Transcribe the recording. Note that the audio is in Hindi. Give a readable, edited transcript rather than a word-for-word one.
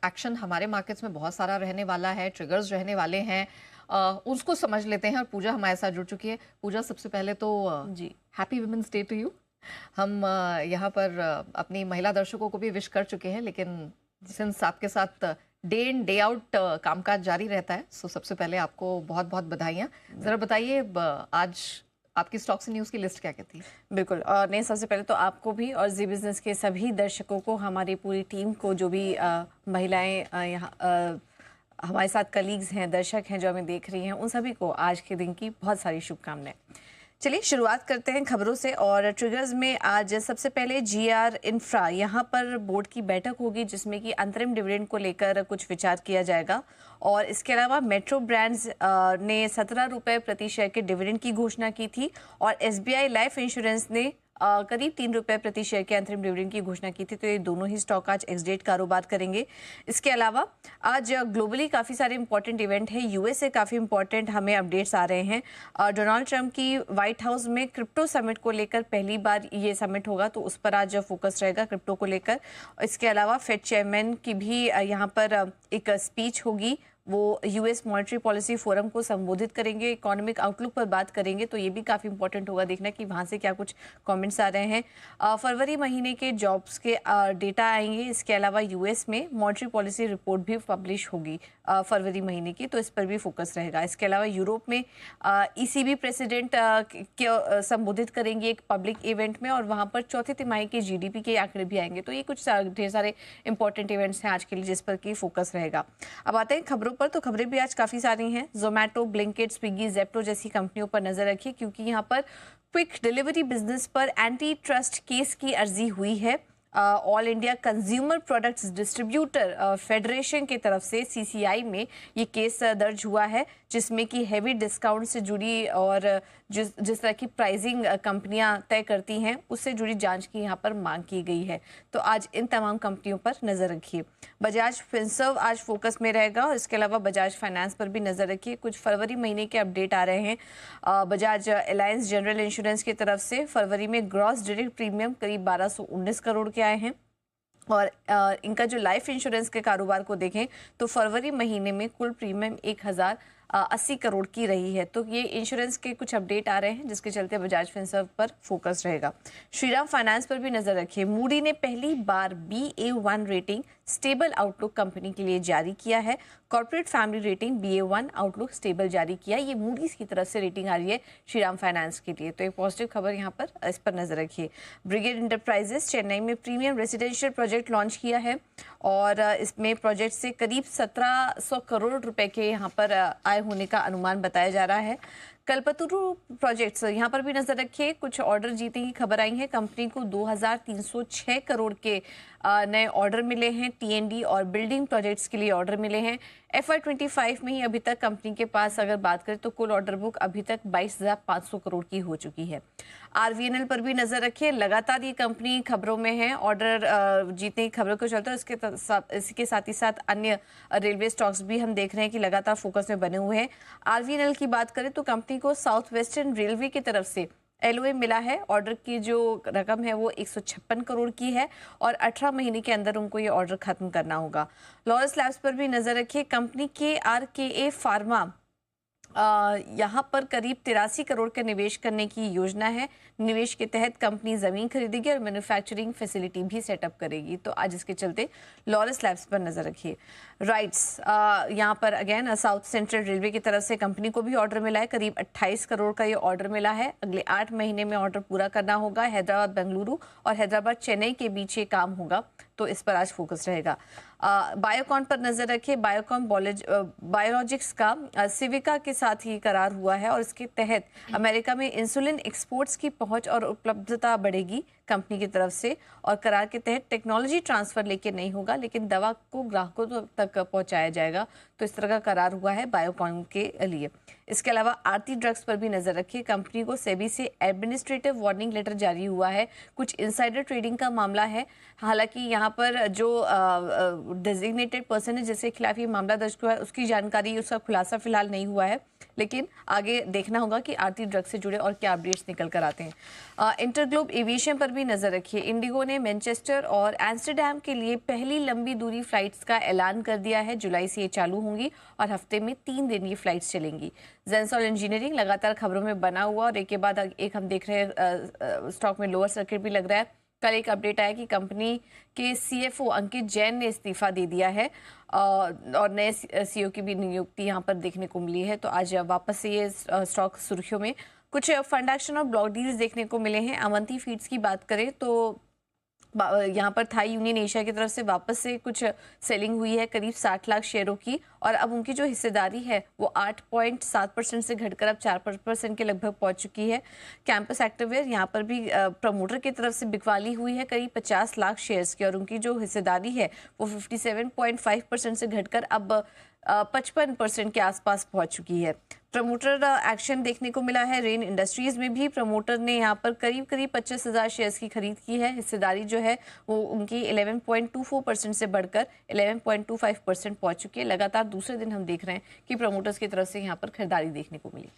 एक्शन हमारे मार्केट्स में बहुत सारा रहने वाला है, ट्रिगर्स रहने वाले हैं, उसको समझ लेते हैं। और पूजा हमारे साथ जुड़ चुकी है। पूजा, सबसे पहले तो जी happy women's day to you. हम यहाँ पर अपनी महिला दर्शकों को भी विश कर चुके हैं, लेकिन सिंस आपके साथ डे इन डे आउट कामकाज जारी रहता है, सो सबसे पहले आपको बहुत बहुत बधाइयाँ। ज़रा बताइए आज आपकी स्टॉक्स न्यूज़ की लिस्ट क्या कहती है? बिल्कुल। और नहीं, सबसे पहले तो आपको भी और जी बिजनेस के सभी दर्शकों को, हमारी पूरी टीम को, जो भी महिलाएं यहाँ हमारे साथ कलीग्स हैं, दर्शक हैं जो हमें देख रही हैं, उन सभी को आज के दिन की बहुत सारी शुभकामनाएं। चलिए शुरुआत करते हैं खबरों से। और ट्रिगर्स में आज सबसे पहले जीआर इंफ्रा, यहाँ पर बोर्ड की बैठक होगी जिसमें कि अंतरिम डिविडेंड को लेकर कुछ विचार किया जाएगा। और इसके अलावा मेट्रो ब्रांड्स ने 17 रुपये प्रति शेयर के डिविडेंड की घोषणा की थी। और एसबीआई लाइफ इंश्योरेंस ने करीब 3 रुपये प्रति शेयर के अंतरिम डिविडेंड की घोषणा की थी। तो ये दोनों ही स्टॉक आज एक्स डेट कारोबार करेंगे। इसके अलावा आज ग्लोबली काफ़ी सारे इंपॉर्टेंट इवेंट है। यूएस से काफ़ी इंपॉर्टेंट हमें अपडेट्स आ रहे हैं। डोनाल्ड ट्रंप की व्हाइट हाउस में क्रिप्टो समिट को लेकर पहली बार ये समिट होगा, तो उस पर आज फोकस रहेगा क्रिप्टो को लेकर। इसके अलावा फेड चेयरमैन की भी यहाँ पर एक स्पीच होगी। वो यूएस मॉनेटरी पॉलिसी फोरम को संबोधित करेंगे, इकोनॉमिक आउटलुक पर बात करेंगे। तो ये भी काफ़ी इंपॉर्टेंट होगा देखना कि वहाँ से क्या कुछ कमेंट्स आ रहे हैं। फरवरी महीने के जॉब्स के डेटा आएंगे। इसके अलावा यूएस में मॉनेटरी पॉलिसी रिपोर्ट भी पब्लिश होगी फरवरी महीने की, तो इस पर भी फोकस रहेगा। इसके अलावा यूरोप में ईसीबी प्रेसिडेंट संबोधित करेंगे एक पब्लिक इवेंट में, और वहाँ पर चौथी तिमाही के जीडीपी के आंकड़े भी आएंगे। तो ये कुछ ढेर सारे इंपॉर्टेंट इवेंट्स हैं आज के लिए जिस पर की फोकस रहेगा। अब आते हैं खबरों पर। तो खबरें भी आज काफी सारी हैं। जोमैटो, ब्लिंकिट, स्विगी, जेप्टो जैसी कंपनियों पर नजर रखिए, क्योंकि यहाँ पर क्विक डिलीवरी बिजनेस पर एंटी ट्रस्ट केस की अर्जी हुई है। All India consumer products distributor federation की तरफ से सीसीआई में ये केस दर्ज हुआ है, जिसमें कि हेवी डिस्काउंट से जुड़ी और जिस तरह की प्राइसिंग कंपनियां तय करती हैं उससे जुड़ी जांच की यहाँ पर मांग की गई है। तो आज इन तमाम कंपनियों पर नजर रखिए। बजाज फिनसर्व आज फोकस में रहेगा, और इसके अलावा बजाज फाइनेंस पर भी नजर रखिए। कुछ फरवरी महीने के अपडेट आ रहे हैं। बजाज अलायंस जनरल इंश्योरेंस की तरफ से फरवरी में ग्रॉस डायरेक्ट प्रीमियम करीब 1219 करोड़ के आए हैं। और इनका जो लाइफ इंश्योरेंस के कारोबार को देखें तो फरवरी महीने में कुल प्रीमियम 1080 करोड़ की रही है। तो ये इंश्योरेंस के कुछ अपडेट आ रहे हैं जिसके चलते बजाज फिनसर्व पर फोकस रहेगा। श्रीराम फाइनेंस पर भी नजर रखिए। मूडी ने पहली बार BA1 rating stable outlook company के लिए जारी किया है। Corporate family rating BA1 outlook stable जारी किया। ये मूडीज की तरफ से रेटिंग आ रही है श्रीराम फाइनेंस के लिए। तो एक पॉजिटिव खबर यहाँ पर, इस पर नजर रखिए। ब्रिगेड इंटरप्राइजेस चेन्नई में प्रीमियम रेसिडेंशियल प्रोजेक्ट लॉन्च किया है, और इसमें प्रोजेक्ट से करीब 1700 करोड़ रुपए के यहाँ पर आय होने का अनुमान बताया जा रहा है। कल्पतरु प्रोजेक्ट्स, यहाँ पर भी नजर रखिए। कुछ ऑर्डर जीतने की खबर आई है। कंपनी को 2306 करोड़ के नए ऑर्डर मिले हैं। TND और बिल्डिंग प्रोजेक्ट्स के लिए ऑर्डर मिले हैं। FY25 में ही अभी तक कंपनी के पास अगर बात करें तो कुल ऑर्डर बुक अभी तक 22,500 करोड़ की हो चुकी है। RVNL पर भी नजर रखिए। लगातार ये कंपनी खबरों में है, ऑर्डर जीतने की खबरों को चलता है। इसके साथ ही साथ अन्य रेलवे स्टॉक्स भी हम देख रहे हैं कि लगातार फोकस में बने हुए हैं। RVNL की बात करें तो कंपनी को साउथ वेस्टर्न रेलवे की तरफ से LOA मिला है। ऑर्डर की जो रकम है वो 156 करोड़ की है, और 18 महीने के अंदर उनको ये ऑर्डर खत्म करना होगा। लॉरस लैब्स पर भी नजर रखिए। कंपनी के RKA फार्मा यहाँ पर करीब 83 करोड़ का निवेश करने की योजना है। निवेश के तहत कंपनी जमीन खरीदेगी और मैन्युफैक्चरिंग फैसिलिटी भी सेटअप करेगी। तो आज इसके चलते लॉरस लैब्स पर नजर रखिए। राइट्स, यहाँ पर अगेन साउथ सेंट्रल रेलवे की तरफ से कंपनी को भी ऑर्डर मिला है। करीब 28 करोड़ का ये ऑर्डर मिला है। अगले 8 महीने में ऑर्डर पूरा करना होगा। हैदराबाद बेंगलुरु और हैदराबाद चेन्नई के बीच ये काम होगा, तो इस पर आज फोकस रहेगा। बायोकॉन पर नजर रखिए। बायोकॉन बायोलॉजिक्स का सिविका के साथ ही करार हुआ है, और इसके तहत अमेरिका में इंसुलिन एक्सपोर्ट्स की पहुंच और उपलब्धता बढ़ेगी कंपनी की तरफ से। और करार के तहत टेक्नोलॉजी ट्रांसफर लेके नहीं होगा, लेकिन दवा को ग्राहकों तक पहुंचाया जाएगा। तो इस तरह का करार हुआ है बायोकॉन के लिए। इसके अलावा आरती ड्रग्स पर भी नजर रखिए। कंपनी को सेबी से एडमिनिस्ट्रेटिव वार्निंग लेटर जारी हुआ है। कुछ इनसाइडर ट्रेडिंग का मामला है। हालांकि यहाँ पर जो डेजिग्नेटेड पर्सन है जिसके खिलाफ ये मामला दर्ज हुआ है उसकी जानकारी, उसका खुलासा फिलहाल नहीं हुआ है, लेकिन आगे देखना होगा कि आरती ड्रग्स से जुड़े और क्या अपडेट्स निकल कर आते हैं। इंटरग्लोब एविएशन पर भी नजर रखिए। इंडिगो ने मैनचेस्टर और एम्स्टर्डम के लिए पहली लंबी दूरी फ्लाइट्स का ऐलान कर दिया है। जुलाई से ये चालू होंगी और हफ्ते में 3 दिन ये फ्लाइट्स चलेंगी। जेंसॉल इंजीनियरिंग लगातार खबरों में बना हुआ और एक के बाद एक हम देख रहे हैं स्टॉक में लोअर सर्किट भी लग रहा है। कल एक अपडेट आया कि कंपनी के सीएफओ अंकित जैन ने इस्तीफा दे दिया है और नए सीईओ की भी नियुक्ति यहाँ पर देखने को मिली है। तो आज वापस से ये स्टॉक सुर्खियों में। कुछ फंड एक्शन और ब्लॉक डील्स देखने को मिले हैं। अवंती फीड्स की बात करें तो यहाँ पर थाई यूनियन एशिया की तरफ से वापस से कुछ सेलिंग हुई है करीब 60 लाख शेयरों की और अब उनकी जो हिस्सेदारी है वो 8.7% से घटकर अब 4% के लगभग पहुंच चुकी है। कैंपस एक्टिववेयर यहाँ पर भी प्रमोटर की तरफ से बिकवाली हुई है करीब 50 लाख शेयर्स की और उनकी जो हिस्सेदारी है वो 57.5% से घटकर अब 55% के आसपास पहुंच चुकी है। प्रमोटर एक्शन देखने को मिला है। रेन इंडस्ट्रीज में भी प्रमोटर ने यहाँ पर करीब 25,000 शेयर्स की खरीद की है। हिस्सेदारी जो है वो उनकी 11.24% से बढ़कर 11.25% पहुंच चुकी है। लगातार दूसरे दिन हम देख रहे हैं कि प्रमोटर्स की तरफ से यहाँ पर खरीदारी देखने को मिली।